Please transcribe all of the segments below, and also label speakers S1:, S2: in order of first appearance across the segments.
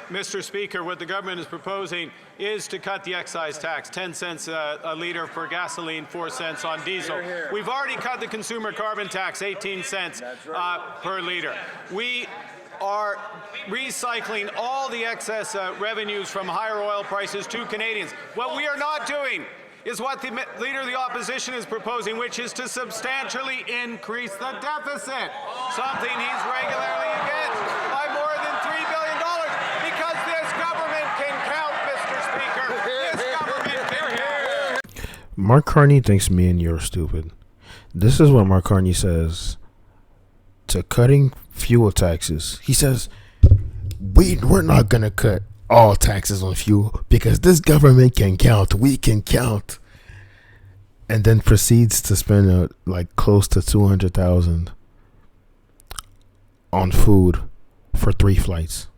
S1: Mr. Speaker, what the government is proposing is to cut the excise tax, 10 cents a litre for gasoline, 4 cents on diesel. We've already cut the consumer carbon tax, 18 cents per litre. We are recycling all the excess revenues from higher oil prices to Canadians. What we are not doing is what the Leader of the Opposition is proposing, which is to substantially increase the deficit, something he's regularly against, by more than $3 billion, because this government can count, Mr. Speaker. This government can count.
S2: Mark Carney thinks me and you're stupid. This is what Mark Carney says to cutting fuel taxes. He says, we're not going to cut all taxes on fuel because this government can count. We can count. And then proceeds to spend like close to $200,000 on food for 3 flights.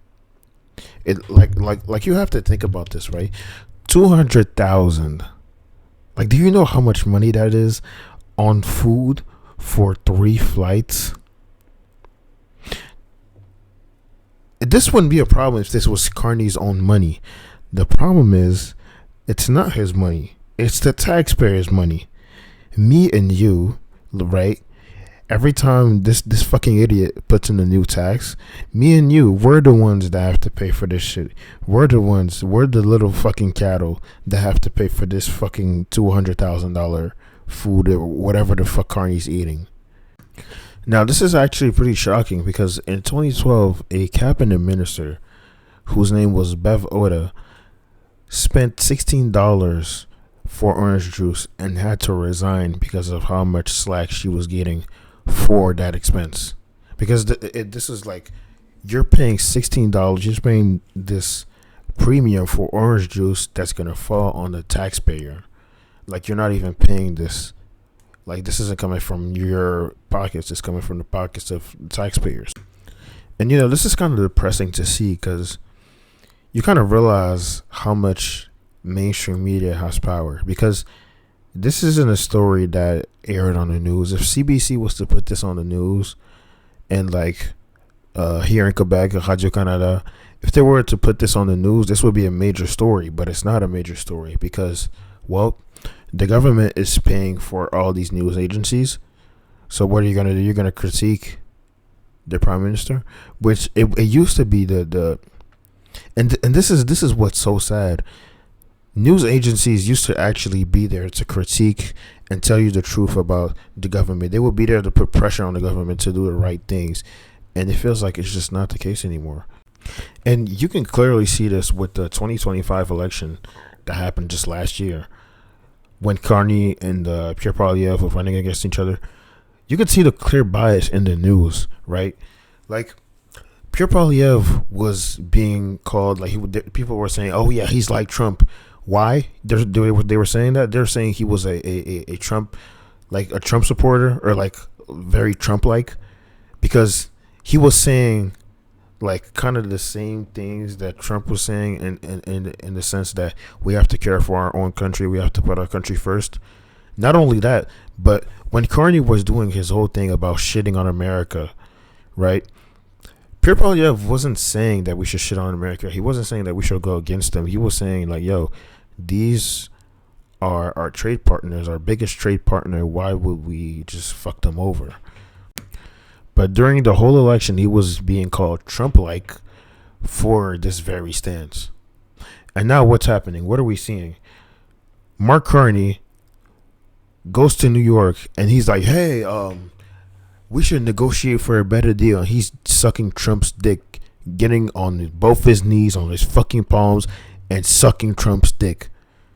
S2: It like you have to think about this, right? $200,000. Like, do you know how much money that is on food for 3 flights? This wouldn't be a problem if this was Carney's own money. The problem is, it's not his money. It's the taxpayers' money. Me and you, right? Every time this fucking idiot puts in a new tax, me and you, we're the ones that have to pay for this shit. We're the little fucking cattle that have to pay for this fucking $200,000 food or whatever the fuck Carney's eating. Now, this is actually pretty shocking because in 2012, a cabinet minister whose name was Bev Oda spent $16 for orange juice and had to resign because of how much slack she was getting for that expense. Because this is like, you're paying $16, you're paying this premium for orange juice that's going to fall on the taxpayer. Like, you're not even paying this. Like, this isn't coming from your pockets. It's coming from the pockets of taxpayers. And, this is kind of depressing to see because you kind of realize how much mainstream media has power. Because this isn't a story that aired on the news. If CBC was to put this on the news and, like, here in Quebec, Radio Canada, if they were to put this on the news, this would be a major story. But it's not a major story because, well, the government is paying for all these news agencies. So what are you going to do? You're going to critique the prime minister, which it used to be and this is what's so sad. News agencies used to actually be there to critique and tell you the truth about the government. They would be there to put pressure on the government to do the right things. And it feels like it's just not the case anymore. And you can clearly see this with the 2025 election that happened just last year. When Carney and Pierre Poilievre were running against each other, you could see the clear bias in the news, right? Like, Pierre Poilievre was being called, like, people were saying, oh yeah, he's like Trump. Why? They were saying that? They're saying he was a Trump, like a Trump supporter, or like very Trump-like, because he was saying like kind of the same things that Trump was saying in the sense that we have to care for our own country. We have to put our country first. Not only that, but when Carney was doing his whole thing about shitting on America, right? Pierre Poilievre wasn't saying that we should shit on America. He wasn't saying that we should go against them. He was saying like, yo, these are our trade partners, our biggest trade partner. Why would we just fuck them over? But during the whole election, he was being called Trump-like for this very stance. And now what's happening? What are we seeing? Mark Carney goes to New York and he's like, hey, we should negotiate for a better deal. And he's sucking Trump's dick, getting on both his knees, on his fucking palms, and sucking Trump's dick.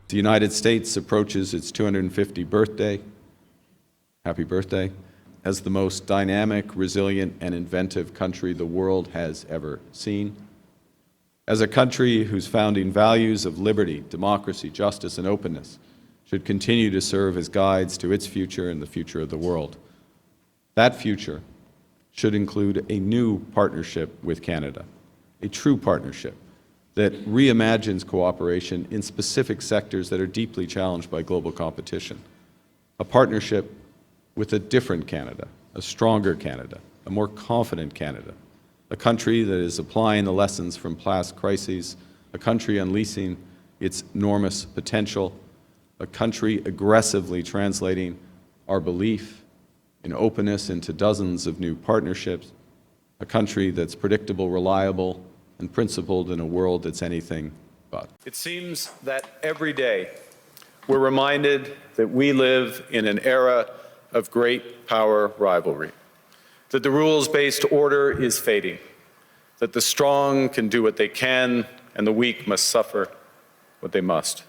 S3: The United States approaches its 250th birthday. Happy birthday. As the most dynamic, resilient, and inventive country the world has ever seen. As a country whose founding values of liberty, democracy, justice, and openness should continue to serve as guides to its future and the future of the world. That future should include a new partnership with Canada, a true partnership that reimagines cooperation in specific sectors that are deeply challenged by global competition, a partnership with a different Canada, a stronger Canada, a more confident Canada, a country that is applying the lessons from past crises, a country unleashing its enormous potential, a country aggressively translating our belief in openness into dozens of new partnerships, a country that's predictable, reliable, and principled in a world that's anything but. It seems that every day we're reminded that we live in an era of great power rivalry, that the rules-based order is fading, that the strong can do what they can and the weak must suffer what they must.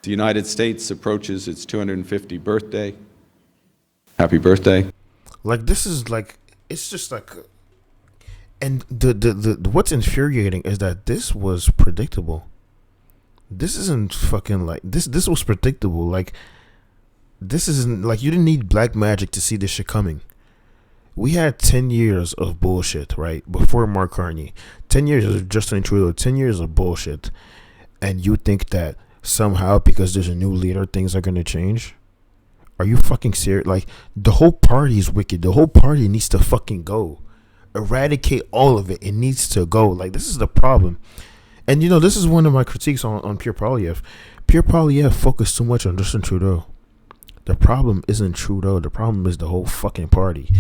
S3: The United States approaches its 250th birthday. Happy birthday.
S2: Like, this is like, it's just like, and the what's infuriating is that this was predictable. This isn't fucking like this was predictable. Like, this isn't like, you didn't need black magic to see this shit coming. We had 10 years of bullshit, right? Before Mark Carney. 10 years of Justin Trudeau, 10 years of bullshit. And you think that somehow because there's a new leader, things are going to change? Are you fucking serious? Like, the whole party is wicked. The whole party needs to fucking go. Eradicate all of it. It needs to go. Like, this is the problem. And, you know, this is one of my critiques on Pierre Poilievre. Pierre Poilievre focused too much on Justin Trudeau. The problem isn't Trudeau. The problem is the whole fucking party.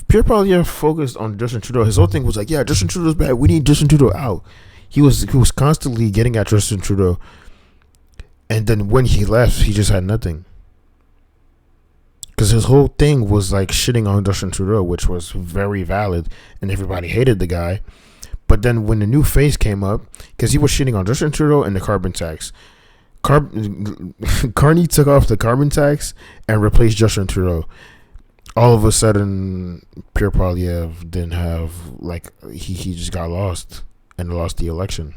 S2: Pierre Poilievre focused on Justin Trudeau. His whole thing was like, yeah, Justin Trudeau's bad. We need Justin Trudeau out. He was constantly getting at Justin Trudeau. And then when he left, he just had nothing. Because his whole thing was like shitting on Justin Trudeau, which was very valid, and everybody hated the guy. But then when the new face came up, because he was shitting on Justin Trudeau and the carbon tax, Carney took off the carbon tax and replaced Justin Trudeau. All of a sudden, Pierre Poilievre didn't have, like, he just got lost and lost the election.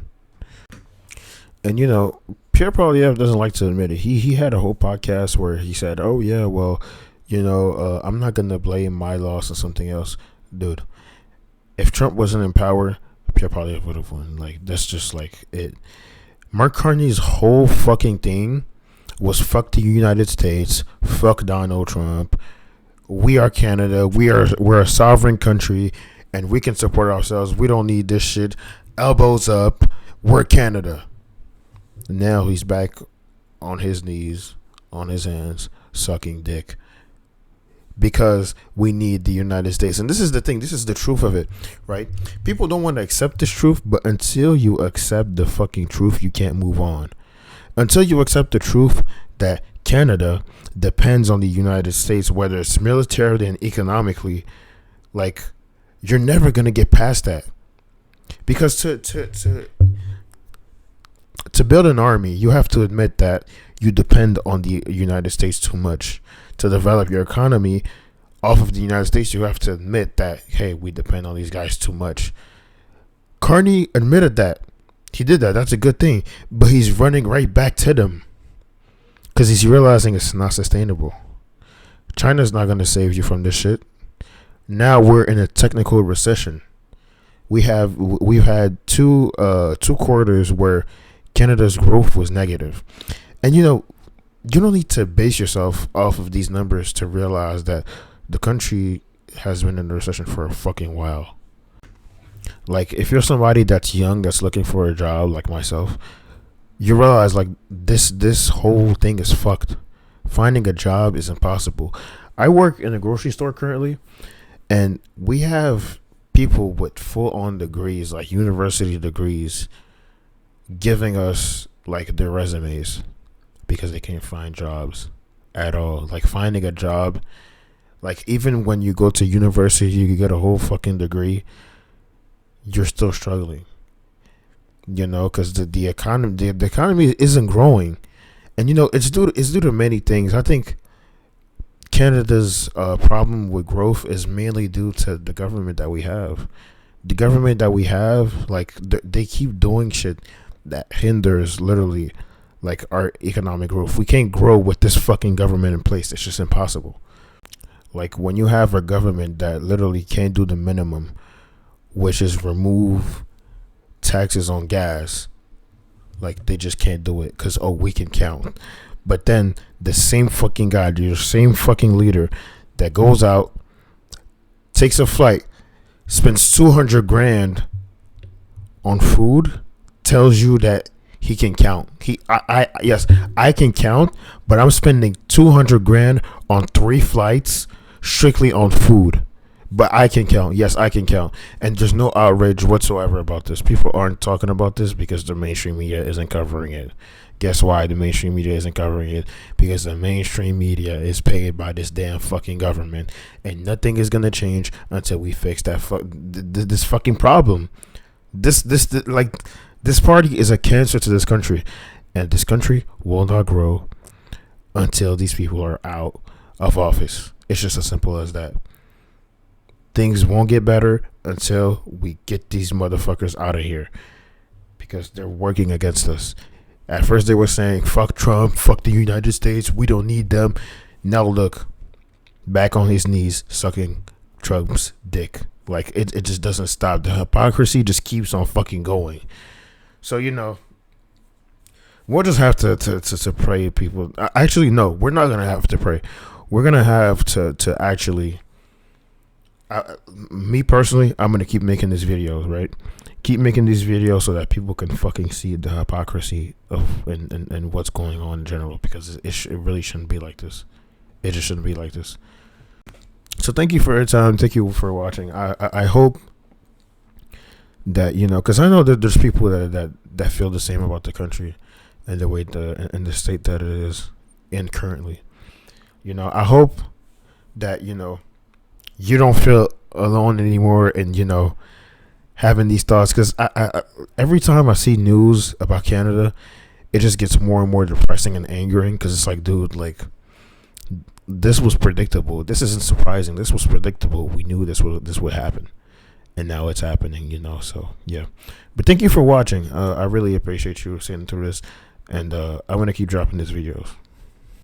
S2: And, you know, Pierre Poilievre doesn't like to admit it. He had a whole podcast where he said, oh, yeah, well, you know, I'm not going to blame my loss on something else. Dude, if Trump wasn't in power, Pierre Poilievre would have won. Like, that's just, like, it. Mark Carney's whole fucking thing was fuck the United States, fuck Donald Trump. We are Canada. We're a sovereign country, and we can support ourselves. We don't need this shit. Elbows up. We're Canada. Now he's back on his knees, on his hands, sucking dick. Because we need the United States. And this is the thing. This is the truth of it, right? People don't want to accept this truth, but until you accept the fucking truth, you can't move on. Until you accept the truth that Canada depends on the United States, whether it's militarily and economically, like, you're never going to get past that. Because to build an army, you have to admit that you depend on the United States too much. To develop your economy off of the United States, you have to admit that, hey, we depend on these guys too much. Carney admitted that. He did that. That's a good thing. But he's running right back to them. Because he's realizing it's not sustainable. China's not going to save you from this shit. Now we're in a technical recession. We've had two quarters where Canada's growth was negative. And, you know, you don't need to base yourself off of these numbers to realize that the country has been in a recession for a fucking while. Like, if you're somebody that's young, that's looking for a job like myself, you realize, like, this whole thing is fucked. Finding a job is impossible. I work in a grocery store currently, and we have people with full-on degrees, like university degrees, giving us, like, their resumes because they can't find jobs at all. Like, finding a job, like, even when you go to university, you get a whole fucking degree, you're still struggling. You know, because the economy isn't growing, and, you know, it's due to many things. I think Canada's problem with growth is mainly due to the government that we have. The government that we have, like, they keep doing shit that hinders literally, like, our economic growth. We can't grow with this fucking government in place. It's just impossible. Like, when you have a government that literally can't do the minimum, which is remove taxes on gas, like, they just can't do it because, oh, we can count. But then the same fucking guy, the same fucking leader that goes out, takes a flight, spends 200 grand on food tells you that he can count. Yes, I can count, but I'm spending 200 grand on 3 flights strictly on food. But I can count. Yes, I can count. And there's no outrage whatsoever about this. People aren't talking about this because the mainstream media isn't covering it. Guess why the mainstream media isn't covering it? Because the mainstream media is paid by this damn fucking government, and nothing is gonna change until we fix that this fucking problem. This party is a cancer to this country, and this country will not grow until these people are out of office. It's just as simple as that. Things won't get better until we get these motherfuckers out of here, because they're working against us. At first they were saying, fuck Trump, fuck the United States, we don't need them. Now look, back on his knees, sucking Trump's dick. Like, it just doesn't stop. The hypocrisy just keeps on fucking going. So, we'll just have to pray, people. Actually, no, we're not going to have to pray. We're going to have to actually... me personally, I'm going to keep making these videos, right? Keep making these videos so that people can fucking see the hypocrisy of and what's going on in general, because it really shouldn't be like this. It just shouldn't be like this. So thank you for your time. Thank you for watching. I hope that, because I know that there's people that feel the same about the country and the way and the state that it is in currently. I hope that, you don't feel alone anymore, and having these thoughts, because I every time I see news about Canada, it just gets more and more depressing and angering, because it's like, dude, like, this was predictable. This isn't surprising. This was predictable. We knew this would happen, and now it's happening. So yeah. But thank you for watching. I really appreciate you sitting through this, and I'm gonna keep dropping these videos.